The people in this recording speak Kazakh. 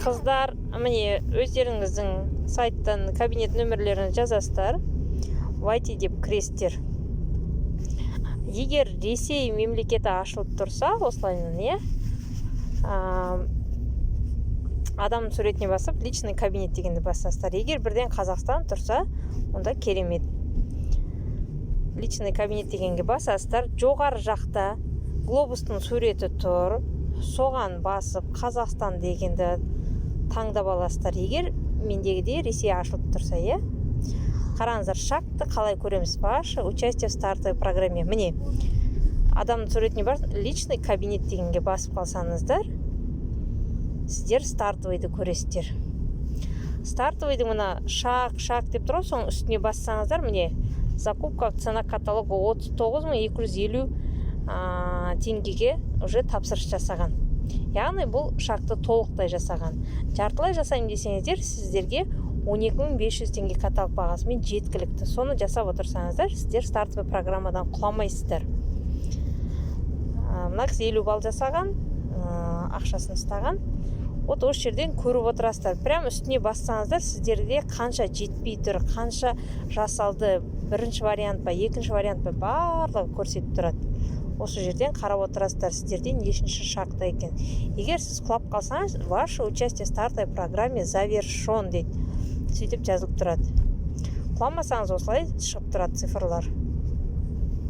Қыздар, міне өздеріңіздің сайттан кабинет нөмірлерін жазасыздар. Вайти деп кіресіздер. Егер Ресей мемлекеті ашылып тұрса, осылайынан, адам суретіне басып, личный кабинет дегенді басасыздар. Егер бірден Қазақстан тұрса, онда керемет. Личный кабинет дегенге басасыздар. Жоғары жақта глобустың суреті тұр. Соған басып, Қазақстан дегенді таңдап аласыздар. Егер мендегідей Ресей ашылып тұрса, қараңыздар, шартты қалай көреміз? Ваше участие в стартовой программе. Міне, адамның суретіне бар, личный кабинет дегенге басып қалсаңыздар, сіздер стартовыйды көресіздер. Стартовыйды мына шақ деп тұрады, соның үстіне бассаңыздар, міне, закупка цена каталога 39.250 теңгеге уже тапсырыс жасаған. Яғни бұл шақты толықтай жасаған. Жартылай жасайын десеңіздер, сіздерге 12.500 теңге каталог бағасымен жеткілікті. Соны жасап отырсаңыздар, сіздер стартовый программадан құламайсыздар. Мына кісі 50 балл жасаған, ақшасын ұстаған. Осы жерден көріп отырасыздар. Прям үстіне бассаңыздар, сіздерге қанша жетпей тұр, қанша жасалды, бірінші вариант па, екінші вариант па, барлығы көрсетіп тұрады. Осы жерден қарап отырасыздар, сіздерден нешінші шақта екен. Егер сіз құлап қалсаңыз, ваше участие в стартовой программе завершен дейді. Сөйтіп жазылып тұрады. Құламасаңыз осылай шығып тұрады цифрлар.